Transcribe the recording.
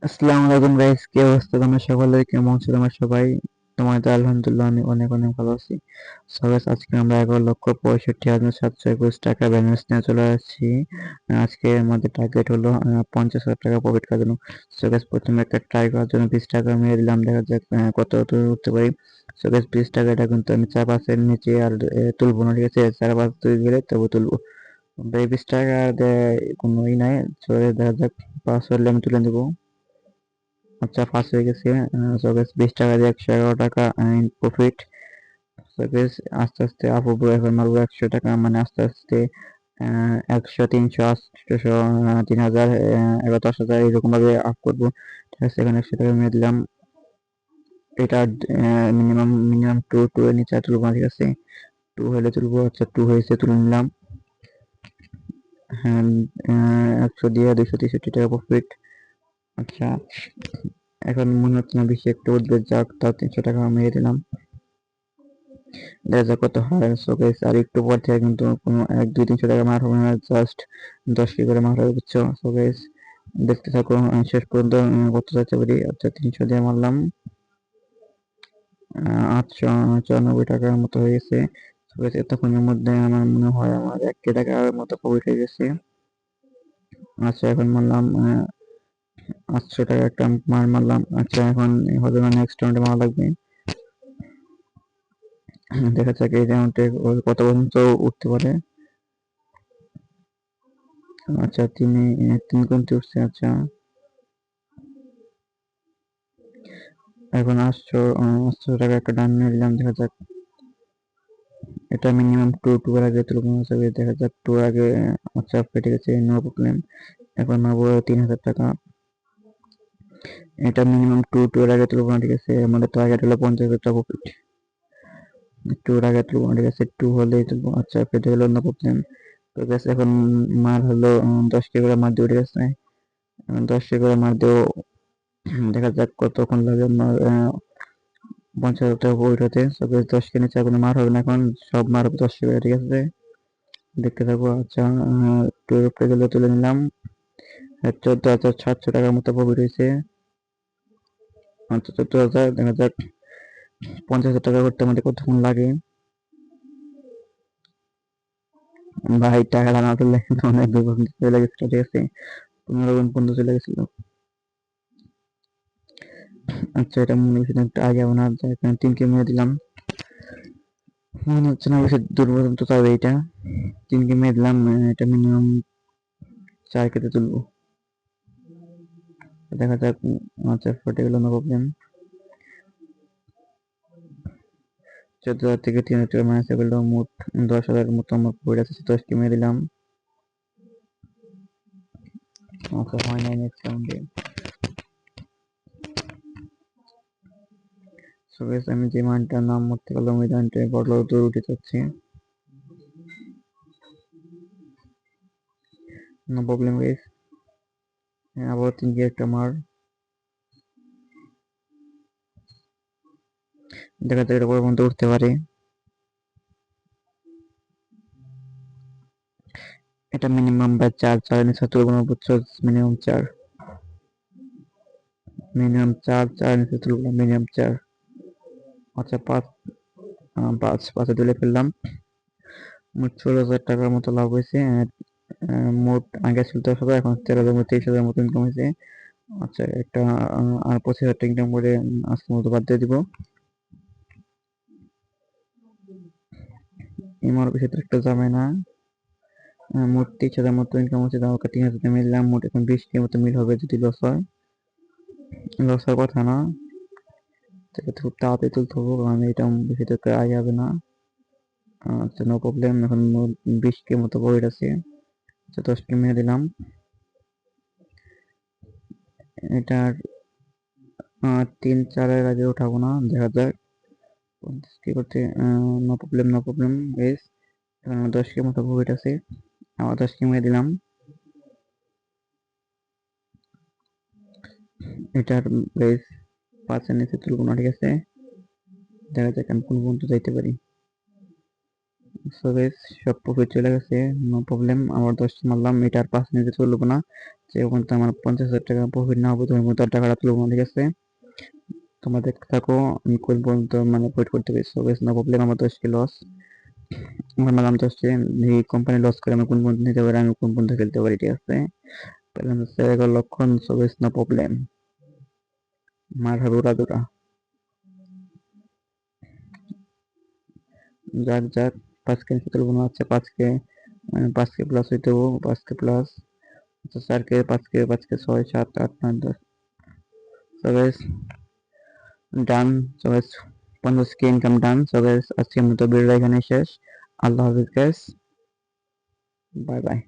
আসসালামু আলাইকুম গাইস, কি অবস্থা তোমার সকলের? কেমন আছো তোমার সবাই? তোমাদের আলহামদুলিল্লাহ আমি অনেক অনেক ভালো আছি। সো গাইস, আজকে আমরা 11,65,721 টাকা ব্যালেন্স নিয়ে চলে আসছি। আজকে আমাদের টার্গেট হলো 50,000 টাকা প্রফিট করার জন্য। সো গাইস, প্রথমে একটা ট্রাই করার জন্য 20 টাকা মেরে দিলাম, দেখা যাক কত দূর উঠতে পারি। সো গাইস, 20 টাকাটা কিন্তু আমি 4-5 এর নিচে আর তুলবো না, ঠিক আছে? 4-5 তুলে গেলে তবে তুলবো। এই 20 টাকা কোনো নাই। সো দেখা যাক, পাঁচ হলে আমি তুলে নেবো। আচ্ছা, পাস হয়ে গেছে। সো গাইস, 20 টাকা দিয়ে 111 টাকা প্রফিট। সো গাইস, আস্তে আস্তে আপ হবো, এখন মারবো 100 টাকা, মানে আস্তে আস্তে 100, 300, 800, 3000, এবার 10,000 এরকম ভাবে আপ করবো, ঠিক আছে? এখানে 100 টাকা মেরে দিলাম। এটা মিনিমাম মিনিমাম টু এর নিচে আর তুলবো না, ঠিক আছে? 2 হলে তুলবো। আচ্ছা, 2 হয়েছে, তুলে নিলাম। হ্যাঁ, 100 দিয়ে 263 টাকা প্রফিট। আচ্ছা, এখন মনে হচ্ছে না বেশি একটা উঠবে, যাক তাও 300 টাকা মেরে দিলাম। দেখা যাক কত হয়। সো গাইস, আর একটু পর থেকে কিন্তু কোনো 1, 2, 300 টাকা মার হবে না, জাস্ট 10 করে মার হবে, বুঝছো? সো গাইস, দেখতে থাকো শেষ পর্যন্ত কত যাচ্ছে পারি। আচ্ছা, 300 দিয়ে মারলাম, 894 টাকার মতো হয়ে গেছে। সো গাইস, এতক্ষণের মধ্যে আমার মনে হয় আমার 1 টাকার মতো প্রফিট হয়ে গেছে। আচ্ছা, এখন মারলাম 800 টাকা একটা মারলাম। আচ্ছা, এখন হবে না, নেক্সট রাউন্ডে মারা লাগবে। দেখা যাক এই রাউন্ডে কত পর্যন্ত উঠতে পারে। আচ্ছা, তিন কমতে উঠছে। আচ্ছা, এখন 800 টাকা একটা ডান নিলাম, দেখা যাক। এটা মিনিমাম টু এর আগে তুলব না, দেখা যাক টু আগে। আচ্ছা, ফেটে গেছে, নো প্রবলেম। এখন নেবো 3,000 টাকা। এটা মিনিমাম টু এর আগে তুলব না, ঠিক আছে? আমাদের টার্গেট হলো 50,000 টাকা প্রফিট। টু এর আগে তুলব না, ঠিক আছে? টু হলেই তুলবো। আচ্ছা, ফেটে গেল, নো প্রবলেম। তো গেছে, এখন মার হলো 10 করে মার দিও, ঠিক আছে? 10 করে মার দিও, দেখা যাক কতক্ষণ লাগে আমার 50,000 টাকা প্রফিট হতে। সবে 10 কে নিচে কোনো মার হবে না, এখন সব মার হবে 10 করে, ঠিক আছে? দেখতে থাকবো। আচ্ছা, টুয়েলভ পেজে তুলে নিলাম। 14,700 টাকার মতো প্রফিট হয়েছে। আচ্ছা, 14,000, দেখা যাক 50,000 টাকা করতে আমাদের কতক্ষণ লাগে। ভাই, টাকা না তুললে অনেক দূর পর্যন্ত চলে গেছিল, ঠিক আছে? 15 গুণ পর্যন্ত চলে গেছিল। আচ্ছা, এটা মনে হচ্ছে একটু আগে যাবো না, এখানে 3 কে মেরে দিলাম। মনে হচ্ছে না বেশি দূর পর্যন্ত যাবে এটা। 3 কে মেরে দিলাম, এটা মিনিমাম 4 কেতে তুলবো, দেখা যাক। আচ্ছা, ফেটে গেল, নো প্রবলেম। 14,000 থেকে 3,000 টাকা মাইনাস হয়ে গেল, মোট 10,000 মতো আমার প্রফিট আছে। 10 কে মেরে দিলাম। আচ্ছা, হয় নাই নেক্সট রাউন্ডে। সো গাইস, আমি যে মানটার নাম মরতে পারলাম ওই মানটা বড় দূর উঠে যাচ্ছে, নো প্রবলেম গাইস। আবার 3 কে একটা মার, দেখা যাক এটা পর্যন্ত উঠতে পারে। এটা মিনিমাম বা 4 নিচে তুলব না, বুঝছো? মিনিমাম 4, মিনিমাম 4 নিচে তুলব না, মিনিমাম 4। আচ্ছা, 5 তুলে ফেললাম। মোট 16,000 টাকার মতো লাভ হয়েছে। মোট আগে ছিল 10,000, এখন 13,000, 23,000 মতো ইনকাম হয়েছে। আচ্ছা, একটা আর 25,000 টাকা ইনকাম করে আজকের মতো বাদ দিয়ে দিব। আমার বিষয়টা একটা যাবে না। মোট 23,000 মতো ইনকাম হচ্ছে, তাও 3,000 মিললাম। মোট এখন 20 কে মতো মিল হবে, যদি লস হয়। লস হওয়ার কথা না, খুব তাড়াতাড়ি তুলতে হবে, কারণ এটা বিষয়টা আগে হবে না। আচ্ছা, নো প্রবলেম। এখন 20 কে মতো প্রফিট আছে। আচ্ছা, 10 কে মেরে দিলাম। এটার 3-4 এর আগে উঠাবো না, দেখা যাক। 50 কে করতে no problem, no problem guys. এখন আমার 10 কে মতো প্রফিট আছে, আবার 10 কে মেরে দিলাম। এটার গাইস 5 এর নিচে তুলবো না, ঠিক আছে? দেখা যাক আমি কোন পর্যন্ত যাইতে পারি। সো গাইস সব প্রফিট চলে গেছে, নো প্রবলেম। আবার 10টা মারলাম, এটা আর 5 মিনিটে চলবো না, যে ওখান থেকে আমার 50,000 টাকা প্রফিট না হবে তুমি তার টাকাটা তুলবো না, ঠিক আছে? তোমরা দেখতে থাকো আমি কোন পর্যন্ত মানে প্রফিট করতে পারি। সো গাইস নো প্রবলেম, আমার 10কে লস, আমার মারলাম 10কে, এই কোম্পানি লস করে আমি কোন পর্যন্ত নিতে পারি, আমি কোন পর্যন্ত খেলতে পারি, ঠিক আছে? পেলাম হচ্ছে 11 লক্ষণ। সো গাইস নো প্রবলেম, মার হবে উড়াদুরা। যাক যাক, 5কে নিচে তুলবো না, আচ্ছা 5কে 5কে প্লাস হইতে হবো, 5কে প্লাস, আচ্ছা 4কে, 5কে 6 7 8 9 10। সো গাইস ডান। সো গাইস 50কে ইনকাম ডান। সো গাইস আজকের মতো ভিডিওটা এখানে শেষ। আল্লাহ হাফিজ গাইস, বাই বাই।